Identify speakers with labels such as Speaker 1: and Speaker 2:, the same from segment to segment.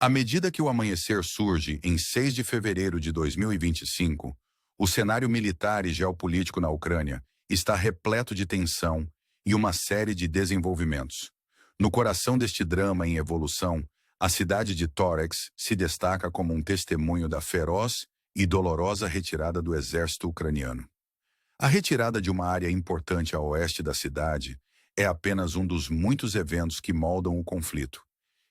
Speaker 1: À medida que o amanhecer surge em 6 de fevereiro de 2025, o cenário militar e geopolítico na Ucrânia está repleto de tensão e uma série de desenvolvimentos. No coração deste drama em evolução, a cidade de Toretsk se destaca como um testemunho da feroz e dolorosa retirada do exército ucraniano. A retirada de uma área importante a oeste da cidade é apenas um dos muitos eventos que moldam o conflito,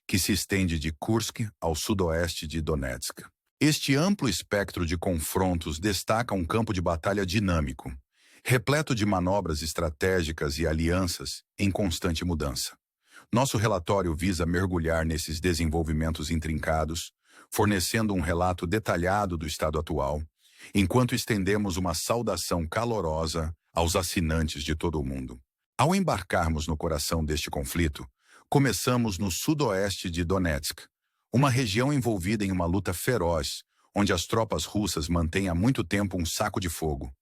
Speaker 1: que se estende de Kursk ao sudoeste de Donetsk. Este amplo espectro de confrontos destaca um campo de batalha dinâmico, repleto de manobras estratégicas e alianças em constante mudança. Nosso relatório visa mergulhar nesses desenvolvimentos intrincados, fornecendo um relato detalhado do estado atual, enquanto estendemos uma saudação calorosa aos assinantes de todo o mundo. Ao embarcarmos no coração deste conflito, começamos no sudoeste de Donetsk, uma região envolvida em uma luta feroz, onde as tropas russas mantêm há muito tempo um saco de fogo.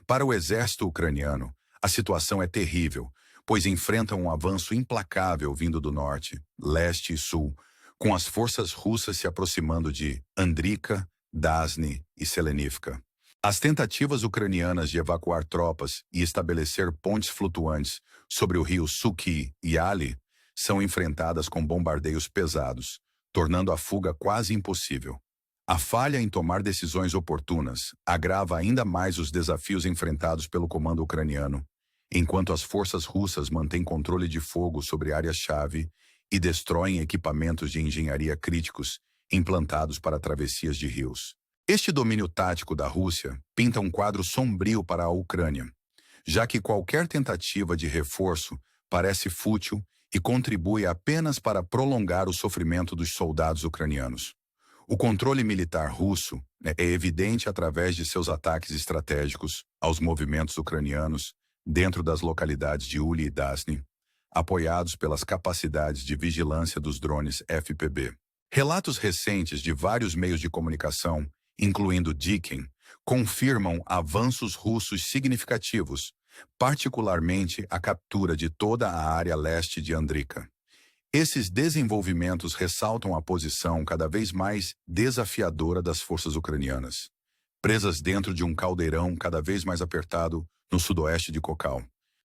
Speaker 1: Para o exército ucraniano, a situação é terrível, pois enfrentam um avanço implacável vindo do norte, leste e sul, com as forças russas se aproximando de Andrika, Dasny e Selenivka. As tentativas ucranianas de evacuar tropas e estabelecer pontes flutuantes sobre o rio Suki e Ali são enfrentadas com bombardeios pesados, tornando a fuga quase impossível. A falha em tomar decisões oportunas agrava ainda mais os desafios enfrentados pelo comando ucraniano, enquanto as forças russas mantêm controle de fogo sobre áreas-chave e destroem equipamentos de engenharia críticos implantados para travessias de rios. Este domínio tático da Rússia pinta um quadro sombrio para a Ucrânia, já que qualquer tentativa de reforço parece fútil e contribui apenas para prolongar o sofrimento dos soldados ucranianos. O controle militar russo é evidente através de seus ataques estratégicos aos movimentos ucranianos dentro das localidades de Uli e Dasny, apoiados pelas capacidades de vigilância dos drones FPV. Relatos recentes de vários meios de comunicação, incluindo Diken, confirmam avanços russos significativos, particularmente a captura de toda a área leste de Andrika. Esses desenvolvimentos ressaltam a posição cada vez mais desafiadora das forças ucranianas, presas dentro de um caldeirão cada vez mais apertado no sudoeste de Kokal.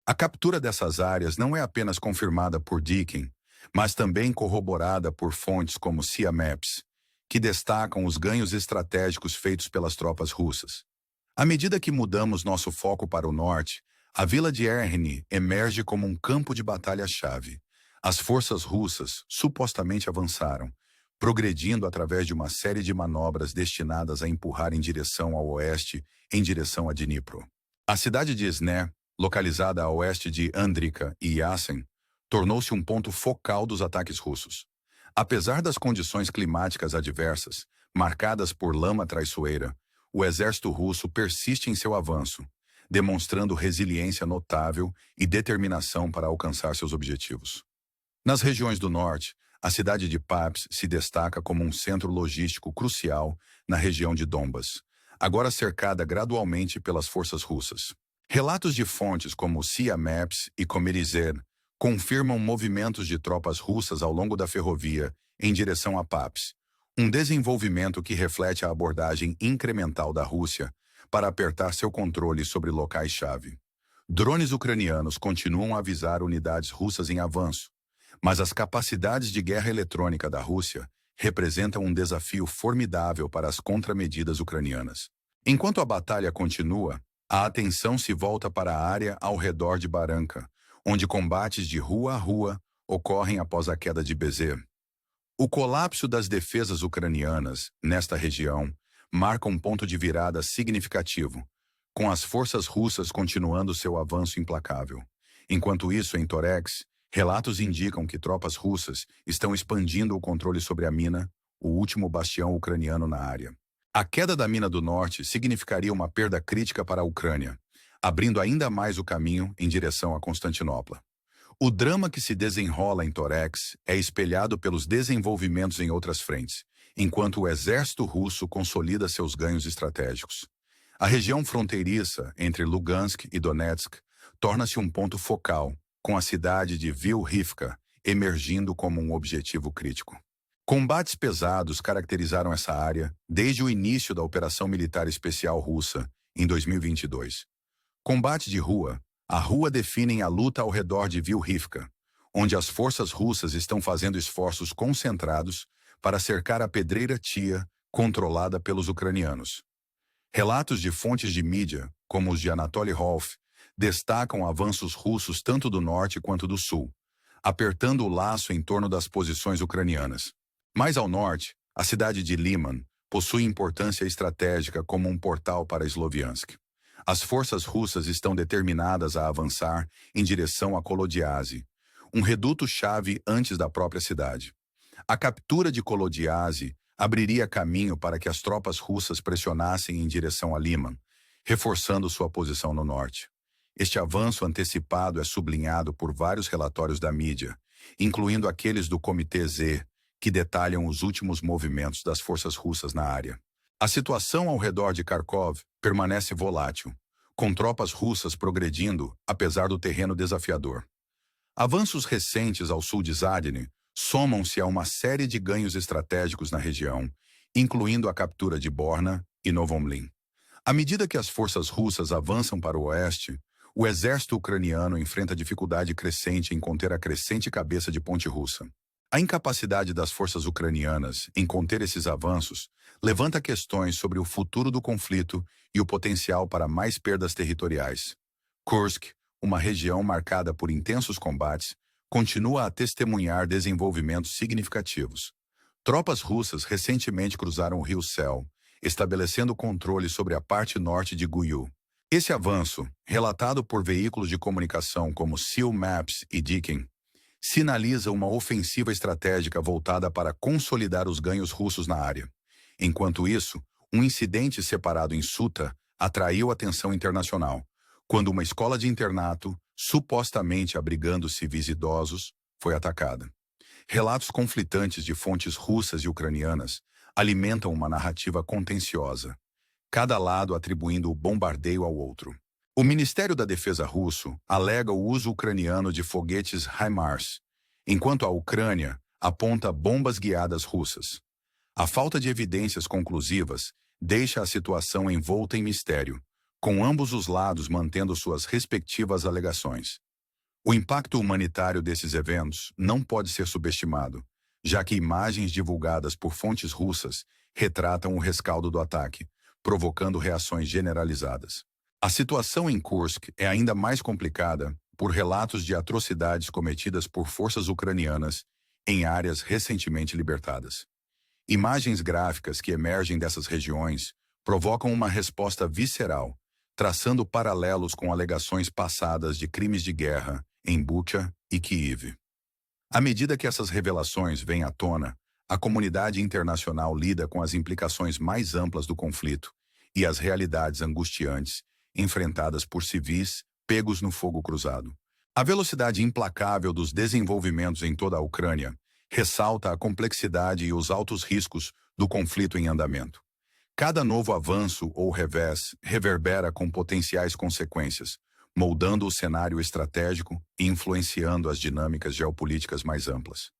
Speaker 1: A captura dessas áreas não é apenas confirmada por Diken, mas também corroborada por fontes como CIA Maps, que destacam os ganhos estratégicos feitos pelas tropas russas. À medida que mudamos nosso foco para o norte, a vila de Erhny emerge como um campo de batalha-chave. As forças russas supostamente avançaram, progredindo através de uma série de manobras destinadas a empurrar em direção ao oeste, em direção a Dnipro. A cidade de Sne, localizada a oeste de Andrika e Yasen, tornou-se um ponto focal dos ataques russos. Apesar das condições climáticas adversas, marcadas por lama traiçoeira, o exército russo persiste em seu avanço, demonstrando resiliência notável e determinação para alcançar seus objetivos. Nas regiões do norte, a cidade de Papsk se destaca como um centro logístico crucial na região de Donbas, agora cercada gradualmente pelas forças russas. Relatos de fontes como CIA Maps e Komerizer confirmam movimentos de tropas russas ao longo da ferrovia em direção a Papsk, um desenvolvimento que reflete a abordagem incremental da Rússia para apertar seu controle sobre locais-chave. Drones ucranianos continuam a avisar unidades russas em avanço, mas as capacidades de guerra eletrônica da Rússia representam um desafio formidável para as contramedidas ucranianas. Enquanto a batalha continua, a atenção se volta para a área ao redor de Baranka, onde combates de rua a rua ocorrem após a queda de Bezê. O colapso das defesas ucranianas nesta região marca um ponto de virada significativo, com as forças russas continuando seu avanço implacável. Enquanto isso, em Toretsk, relatos indicam que tropas russas estão expandindo o controle sobre a mina, o último bastião ucraniano na área. A queda da mina do norte significaria uma perda crítica para a Ucrânia, abrindo ainda mais o caminho em direção a Constantinopla. O drama que se desenrola em Toretsk é espelhado pelos desenvolvimentos em outras frentes, enquanto o exército russo consolida seus ganhos estratégicos. A região fronteiriça entre Lugansk e Donetsk torna-se um ponto focal, com a cidade de Vilhivka emergindo como um objetivo crítico. Combates pesados caracterizaram essa área desde o início da Operação Militar Especial Russa, em 2022. Combate de rua. A rua definem a luta ao redor de Vilhivka, onde as forças russas estão fazendo esforços concentrados para cercar a pedreira Tia, controlada pelos ucranianos. Relatos de fontes de mídia, como os de Anatoly Rolf, destacam avanços russos tanto do norte quanto do sul, apertando o laço em torno das posições ucranianas. Mais ao norte, a cidade de Liman possui importância estratégica como um portal para Sloviansk. As forças russas estão determinadas a avançar em direção a Kolodiaze, um reduto-chave antes da própria cidade. A captura de Kolodiaze abriria caminho para que as tropas russas pressionassem em direção a Liman, reforçando sua posição no norte. Este avanço antecipado é sublinhado por vários relatórios da mídia, incluindo aqueles do Comitê Z, que detalham os últimos movimentos das forças russas na área. A situação ao redor de Kharkov permanece volátil, com tropas russas progredindo, apesar do terreno desafiador. Avanços recentes ao sul de Zadyn somam-se a uma série de ganhos estratégicos na região, incluindo a captura de Borna e Novomlin. À medida que as forças russas avançam para o oeste, o exército ucraniano enfrenta dificuldade crescente em conter a crescente cabeça de ponte russa. A incapacidade das forças ucranianas em conter esses avanços levanta questões sobre o futuro do conflito e o potencial para mais perdas territoriais. Kursk, uma região marcada por intensos combates, continua a testemunhar desenvolvimentos significativos. Tropas russas recentemente cruzaram o rio Sel, estabelecendo controle sobre a parte norte de Guiu. Esse avanço, relatado por veículos de comunicação como Seal Maps e Dikin, sinaliza uma ofensiva estratégica voltada para consolidar os ganhos russos na área. Enquanto isso, um incidente separado em Suta atraiu atenção internacional, quando uma escola de internato, supostamente abrigando civis idosos, foi atacada. Relatos conflitantes de fontes russas e ucranianas alimentam uma narrativa contenciosa, cada lado atribuindo o bombardeio ao outro. O Ministério da Defesa russo alega o uso ucraniano de foguetes HIMARS, enquanto a Ucrânia aponta bombas guiadas russas. A falta de evidências conclusivas deixa a situação envolta em mistério, com ambos os lados mantendo suas respectivas alegações. O impacto humanitário desses eventos não pode ser subestimado, já que imagens divulgadas por fontes russas retratam o rescaldo do ataque, provocando reações generalizadas. A situação em Kursk é ainda mais complicada por relatos de atrocidades cometidas por forças ucranianas em áreas recentemente libertadas. Imagens gráficas que emergem dessas regiões provocam uma resposta visceral, traçando paralelos com alegações passadas de crimes de guerra em Bucha e Kyiv. À medida que essas revelações vêm à tona, a comunidade internacional lida com as implicações mais amplas do conflito e as realidades angustiantes enfrentadas por civis pegos no fogo cruzado. A velocidade implacável dos desenvolvimentos em toda a Ucrânia ressalta a complexidade e os altos riscos do conflito em andamento. Cada novo avanço ou revés reverbera com potenciais consequências, moldando o cenário estratégico e influenciando as dinâmicas geopolíticas mais amplas.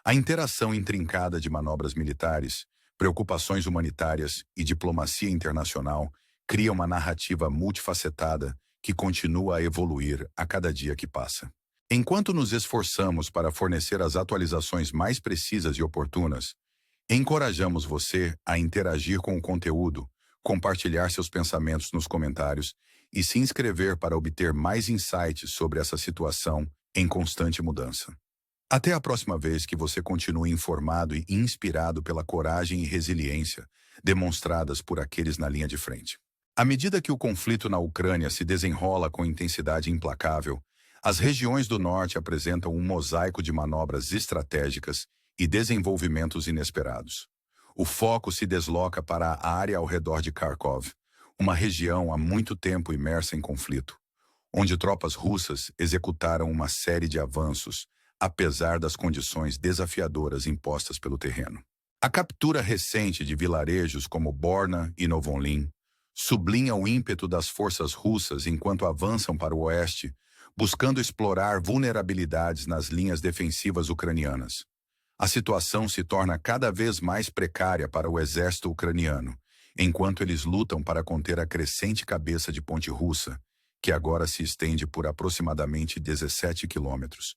Speaker 1: A interação intrincada de manobras militares, preocupações humanitárias e diplomacia internacional cria uma narrativa multifacetada que continua a evoluir a cada dia que passa. Enquanto nos esforçamos para fornecer as atualizações mais precisas e oportunas, encorajamos você a interagir com o conteúdo, compartilhar seus pensamentos nos comentários e se inscrever para obter mais insights sobre essa situação em constante mudança. Até a próxima vez que você continue informado e inspirado pela coragem e resiliência demonstradas por aqueles na linha de frente. À medida que o conflito na Ucrânia se desenrola com intensidade implacável, as regiões do norte apresentam um mosaico de manobras estratégicas e desenvolvimentos inesperados. O foco se desloca para a área ao redor de Kharkov, uma região há muito tempo imersa em conflito, onde tropas russas executaram uma série de avanços, apesar das condições desafiadoras impostas pelo terreno. A captura recente de vilarejos como Borna e Novomlin sublinha o ímpeto das forças russas enquanto avançam para o oeste, buscando explorar vulnerabilidades nas linhas defensivas ucranianas. A situação se torna cada vez mais precária para o exército ucraniano, enquanto eles lutam para conter a crescente cabeça de ponte russa, que agora se estende por aproximadamente 17 quilômetros,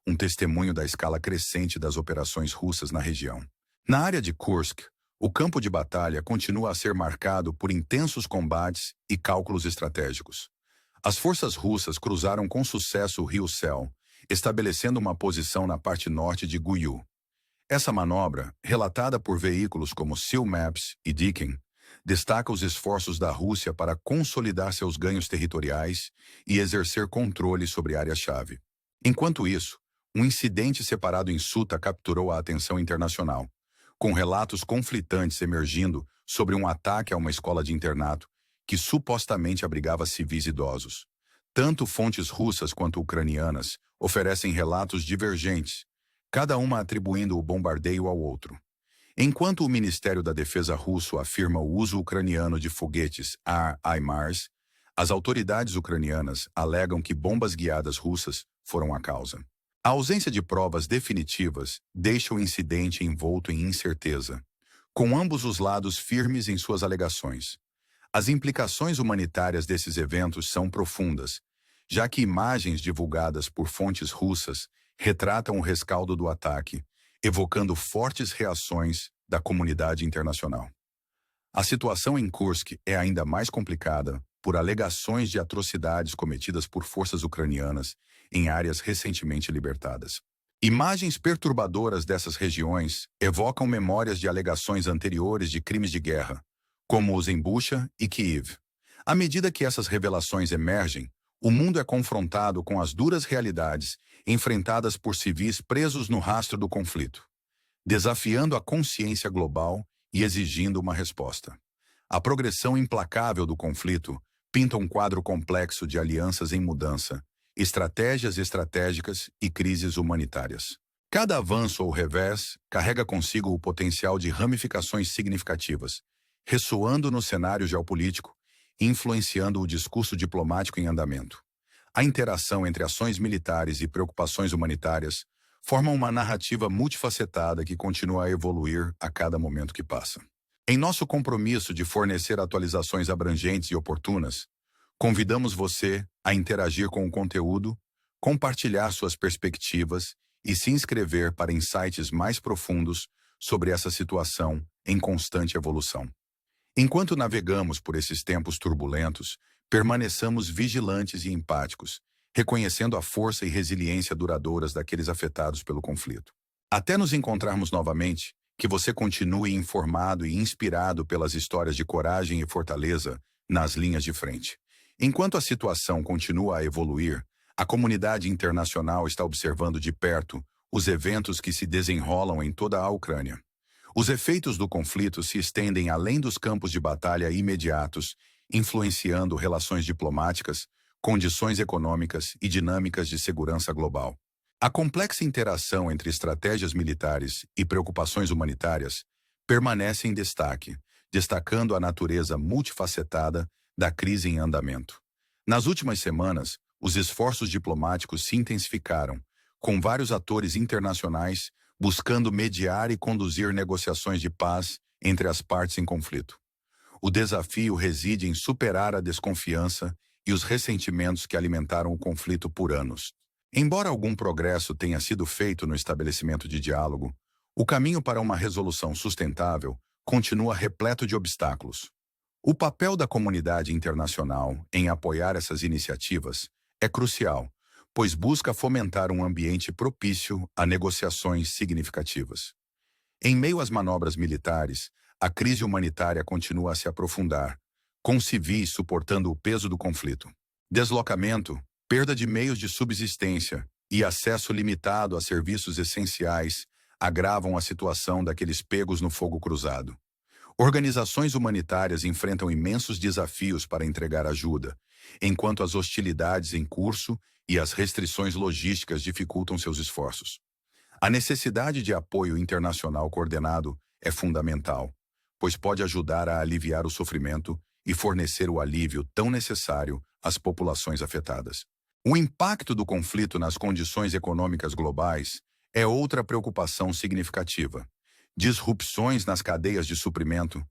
Speaker 1: um testemunho da escala crescente das operações russas na região. Na área de Kursk, o campo de batalha continua a ser marcado por intensos combates e cálculos estratégicos. As forças russas cruzaram com sucesso o rio Sel, estabelecendo uma posição na parte norte de Guiú. Essa manobra, relatada por veículos como Seal Maps e Deakin, destaca os esforços da Rússia para consolidar seus ganhos territoriais e exercer controle sobre áreas-chave. Enquanto isso, um incidente separado em Suta capturou a atenção internacional, com relatos conflitantes emergindo sobre um ataque a uma escola de internato que supostamente abrigava civis idosos. Tanto fontes russas quanto ucranianas oferecem relatos divergentes, cada uma atribuindo o bombardeio ao outro. Enquanto o Ministério da Defesa russo afirma o uso ucraniano de foguetes HIMARS, as autoridades ucranianas alegam que bombas guiadas russas foram a causa. A ausência de provas definitivas deixa o incidente envolto em incerteza, com ambos os lados firmes em suas alegações. As implicações humanitárias desses eventos são profundas, já que imagens divulgadas por fontes russas retratam o rescaldo do ataque, evocando fortes reações da comunidade internacional. A situação em Kursk é ainda mais complicada por alegações de atrocidades cometidas por forças ucranianas em áreas recentemente libertadas. Imagens perturbadoras dessas regiões evocam memórias de alegações anteriores de crimes de guerra, como os em Bucha e Kiev. À medida que essas revelações emergem, o mundo é confrontado com as duras realidades enfrentadas por civis presos no rastro do conflito, desafiando a consciência global e exigindo uma resposta. A progressão implacável do conflito pinta um quadro complexo de alianças em mudança, estratégias estratégicas e crises humanitárias. Cada avanço ou revés carrega consigo o potencial de ramificações significativas, ressoando no cenário geopolítico e influenciando o discurso diplomático em andamento. A interação entre ações militares e preocupações humanitárias forma uma narrativa multifacetada que continua a evoluir a cada momento que passa. Em nosso compromisso de fornecer atualizações abrangentes e oportunas, convidamos você a interagir com o conteúdo, compartilhar suas perspectivas e se inscrever para insights mais profundos sobre essa situação em constante evolução. Enquanto navegamos por esses tempos turbulentos, permaneçamos vigilantes e empáticos, reconhecendo a força e resiliência duradouras daqueles afetados pelo conflito. Até nos encontrarmos novamente, que você continue informado e inspirado pelas histórias de coragem e fortaleza nas linhas de frente. Enquanto a situação continua a evoluir, a comunidade internacional está observando de perto os eventos que se desenrolam em toda a Ucrânia. Os efeitos do conflito se estendem além dos campos de batalha imediatos, influenciando relações diplomáticas, condições econômicas e dinâmicas de segurança global. A complexa interação entre estratégias militares e preocupações humanitárias permanece em destaque, destacando a natureza multifacetada da crise em andamento. Nas últimas semanas, os esforços diplomáticos se intensificaram, com vários atores internacionais buscando mediar e conduzir negociações de paz entre as partes em conflito. O desafio reside em superar a desconfiança e os ressentimentos que alimentaram o conflito por anos. Embora algum progresso tenha sido feito no estabelecimento de diálogo, o caminho para uma resolução sustentável continua repleto de obstáculos. O papel da comunidade internacional em apoiar essas iniciativas é crucial, pois busca fomentar um ambiente propício a negociações significativas. Em meio às manobras militares, a crise humanitária continua a se aprofundar, com civis suportando o peso do conflito. Deslocamento, perda de meios de subsistência e acesso limitado a serviços essenciais agravam a situação daqueles pegos no fogo cruzado. Organizações humanitárias enfrentam imensos desafios para entregar ajuda, enquanto as hostilidades em curso e as restrições logísticas dificultam seus esforços. A necessidade de apoio internacional coordenado é fundamental, pois pode ajudar a aliviar o sofrimento e fornecer o alívio tão necessário às populações afetadas. O impacto do conflito nas condições econômicas globais é outra preocupação significativa. Disrupções nas cadeias de suprimento,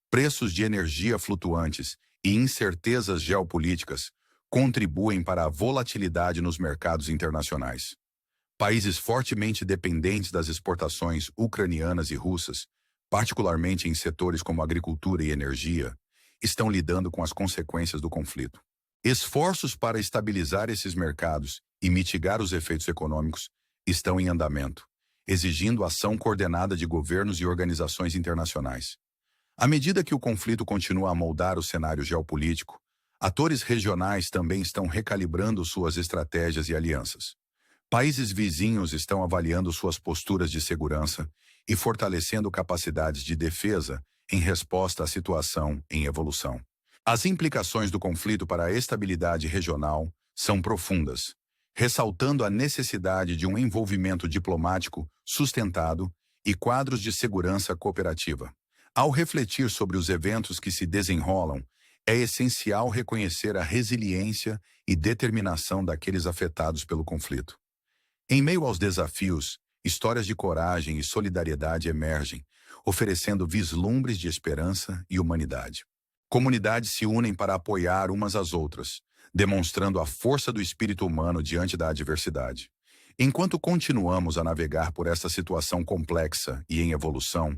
Speaker 1: preços de energia flutuantes e incertezas geopolíticas contribuem para a volatilidade nos mercados internacionais. Países fortemente dependentes das exportações ucranianas e russas, particularmente em setores como agricultura e energia, estão lidando com as consequências do conflito. Esforços para estabilizar esses mercados e mitigar os efeitos econômicos estão em andamento, exigindo ação coordenada de governos e organizações internacionais. À medida que o conflito continua a moldar o cenário geopolítico, atores regionais também estão recalibrando suas estratégias e alianças. Países vizinhos estão avaliando suas posturas de segurança e fortalecendo capacidades de defesa em resposta à situação em evolução. As implicações do conflito para a estabilidade regional são profundas, ressaltando a necessidade de um envolvimento diplomático sustentado e quadros de segurança cooperativa. Ao refletir sobre os eventos que se desenrolam, é essencial reconhecer a resiliência e determinação daqueles afetados pelo conflito. Em meio aos desafios, histórias de coragem e solidariedade emergem, oferecendo vislumbres de esperança e humanidade. Comunidades se unem para apoiar umas às outras, demonstrando a força do espírito humano diante da adversidade. Enquanto continuamos a navegar por essa situação complexa e em evolução,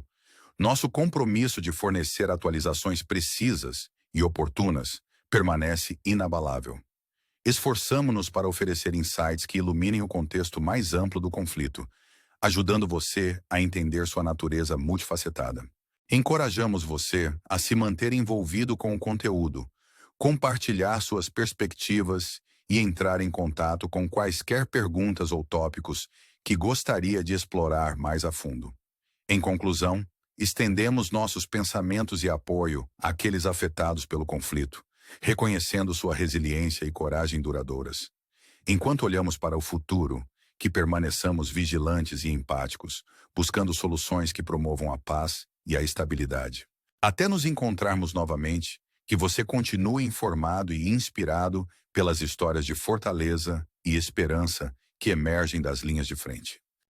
Speaker 1: nosso compromisso de fornecer atualizações precisas e oportunas permanece inabalável. Esforçamo-nos para oferecer insights que iluminem o contexto mais amplo do conflito, ajudando você a entender sua natureza multifacetada. Encorajamos você a se manter envolvido com o conteúdo, compartilhar suas perspectivas e entrar em contato com quaisquer perguntas ou tópicos que gostaria de explorar mais a fundo. Em conclusão, estendemos nossos pensamentos e apoio àqueles afetados pelo conflito, reconhecendo sua resiliência e coragem duradouras. Enquanto olhamos para o futuro, que permaneçamos vigilantes e empáticos, buscando soluções que promovam a paz e a estabilidade. Até nos encontrarmos novamente, que você continue informado e inspirado pelas histórias de fortaleza e esperança que emergem das linhas de frente.